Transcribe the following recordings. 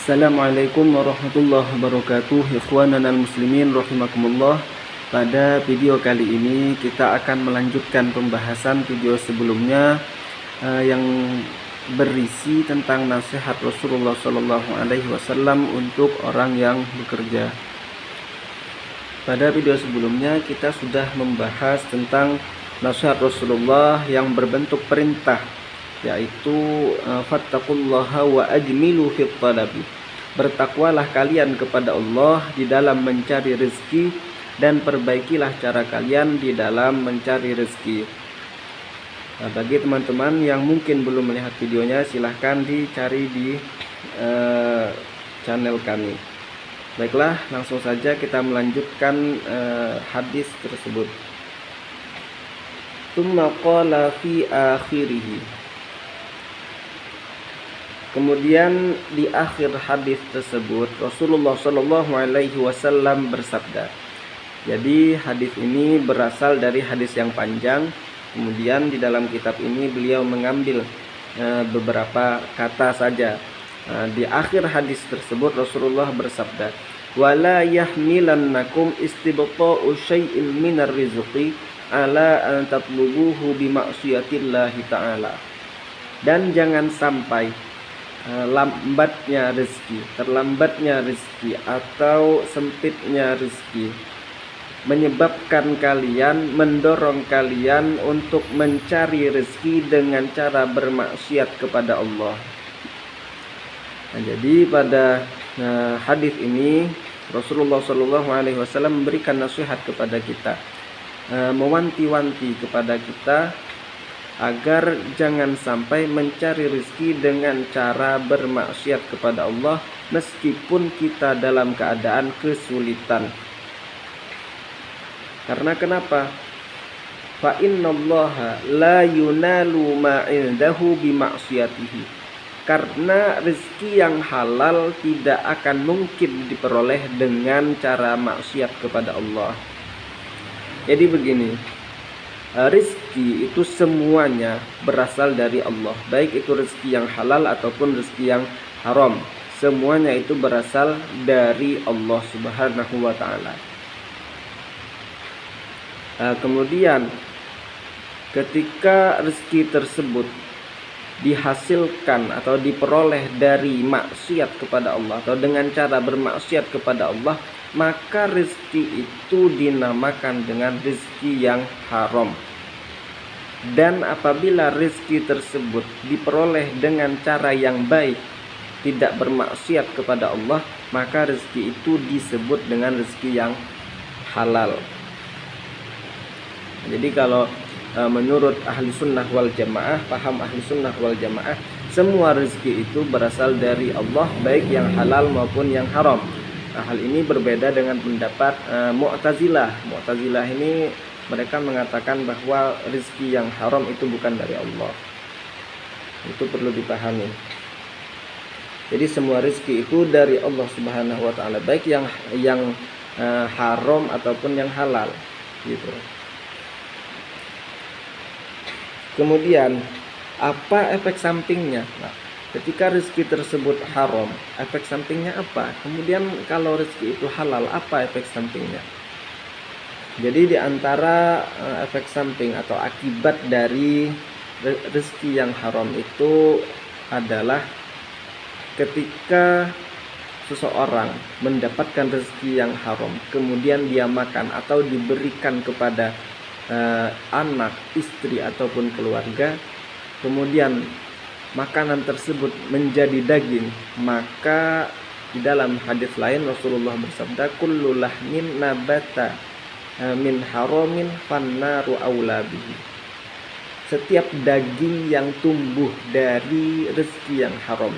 Assalamualaikum warahmatullahi wabarakatuh. Ikhwanana muslimin rahimakumullah. Pada video kali ini kita akan melanjutkan pembahasan video sebelumnya yang berisi tentang nasihat Rasulullah SAW untuk orang yang bekerja. Pada video sebelumnya kita sudah membahas tentang nasihat Rasulullah yang berbentuk perintah, yaitu fattaqullaha wa ajmilu fit talabi. Bertakwalah kalian kepada Allah di dalam mencari rezeki dan perbaikilah cara kalian di dalam mencari rezeki. Bagi teman-teman yang mungkin belum melihat videonya, silahkan dicari di channel kami. Baiklah, langsung saja kita melanjutkan hadis tersebut. Tsumma qala fi akhirih. Kemudian di akhir hadis tersebut Rasulullah Shallallahu Alaihi Wasallam bersabda. Jadi hadis ini berasal dari hadis yang panjang. Kemudian di dalam kitab ini beliau mengambil beberapa kata saja. Di akhir hadis tersebut Rasulullah bersabda, "Wala yahmilannakum istibta'u syai'in minar rizqi ala an tatlubuhu bi ma'siyatillahi ta'ala." Dan jangan sampai terlambatnya rezeki atau sempitnya rezeki menyebabkan kalian, mendorong kalian untuk mencari rezeki dengan cara bermaksiat kepada Allah. Nah, jadi pada hadis ini Rasulullah SAW memberikan nasihat kepada kita, mewanti-wanti kepada kita agar jangan sampai mencari rezeki dengan cara bermaksiat kepada Allah meskipun kita dalam keadaan kesulitan. Karena kenapa? Fa innallaha la yunalu ma indahu bi ma'siyatihi. Karena rezeki yang halal tidak akan mungkin diperoleh dengan cara maksiat kepada Allah. Jadi begini, rezeki itu semuanya berasal dari Allah, baik itu rezeki yang halal ataupun rezeki yang haram. Semuanya itu berasal dari Allah Subhanahu wa ta'ala. Kemudian ketika rezeki tersebut dihasilkan atau diperoleh dari maksiat kepada Allah atau dengan cara bermaksiat kepada Allah, maka rezeki itu dinamakan dengan rezeki yang haram. Dan apabila rezeki tersebut diperoleh dengan cara yang baik, tidak bermaksiat kepada Allah, maka rezeki itu disebut dengan rezeki yang halal. Jadi kalau menurut ahli sunnah wal jamaah, paham ahli sunnah wal jamaah, semua rezeki itu berasal dari Allah, baik yang halal maupun yang haram. Nah, hal ini berbeda dengan pendapat Mu'tazilah. Mu'tazilah ini mereka mengatakan bahwa rezeki yang haram itu bukan dari Allah. Itu perlu dipahami. Jadi semua rezeki itu dari Allah Subhanahu wa ta'ala, baik yang haram ataupun yang halal, gitu. Kemudian apa efek sampingnya? Nah, ketika rezeki tersebut haram, efek sampingnya apa? Kemudian kalau rezeki itu halal, apa efek sampingnya? Jadi di antara efek samping atau akibat dari rezeki yang haram itu adalah ketika seseorang mendapatkan rezeki yang haram, kemudian dia makan atau diberikan kepada anak, istri ataupun keluarga, kemudian makanan tersebut menjadi daging, maka di dalam hadis lain Rasulullah bersabda, kullu lahmin nabata min haramin fannaru aula bihi. Setiap daging yang tumbuh dari rezeki yang haram,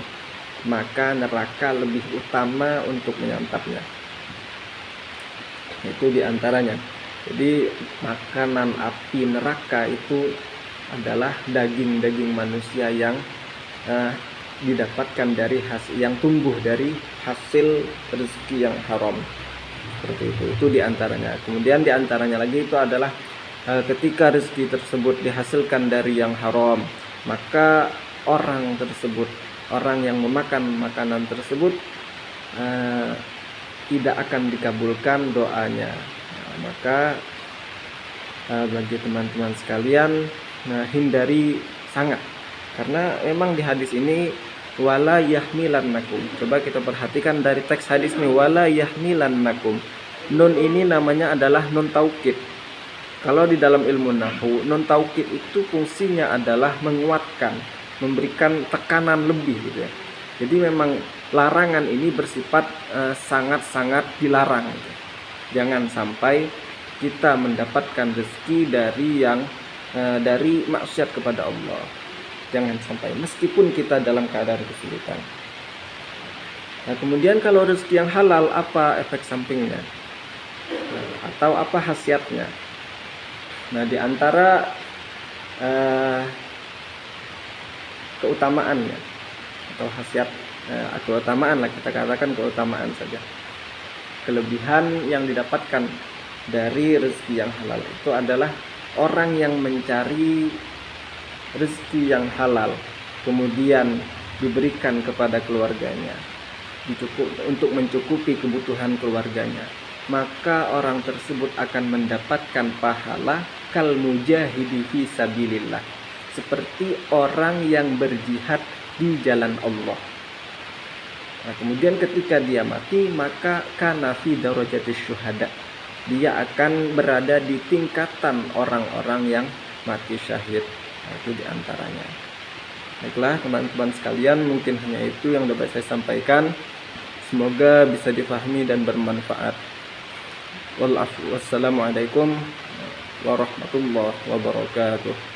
maka neraka lebih utama untuk menyantapnya. Itu diantaranya. Jadi makanan api neraka itu adalah daging-daging manusia yang didapatkan dari yang tumbuh dari hasil rezeki yang haram. Seperti itu diantaranya. Kemudian diantaranya lagi itu adalah ketika rezeki tersebut dihasilkan dari yang haram, maka orang tersebut, orang yang memakan makanan tersebut tidak akan dikabulkan doanya. Maka bagi teman-teman sekalian, hindari sangat, karena memang di hadis ini wala yahmilannakum. Coba kita perhatikan dari teks hadis ini, wala yahmilannakum. Nun ini namanya adalah nun taukid. Kalau di dalam ilmu nahwu, nun taukid itu fungsinya adalah menguatkan, memberikan tekanan lebih gitu ya. Jadi memang larangan ini bersifat sangat-sangat dilarang gitu. Jangan sampai kita mendapatkan rezeki dari maksiat kepada Allah. Jangan sampai, meskipun kita dalam keadaan kesulitan. Nah, kemudian kalau rezeki yang halal, apa efek sampingnya? Atau apa khasiatnya? Nah, di antara keutamaannya atau khasiat, keutamaan lah, kita katakan keutamaan saja. Kelebihan yang didapatkan dari rezeki yang halal itu adalah orang yang mencari rezeki yang halal kemudian diberikan kepada keluarganya untuk mencukupi kebutuhan keluarganya, maka orang tersebut akan mendapatkan pahala kal mujahidi fi sabilillah, seperti orang yang berjihad di jalan Allah. Nah, kemudian ketika dia mati, maka kana fi darajatis syuhada, dia akan berada di tingkatan orang-orang yang mati syahid. Nah, itu diantaranya. Baiklah teman-teman sekalian, mungkin hanya itu yang dapat saya sampaikan. Semoga bisa difahami dan bermanfaat. Wassalamualaikum warahmatullahi wabarakatuh.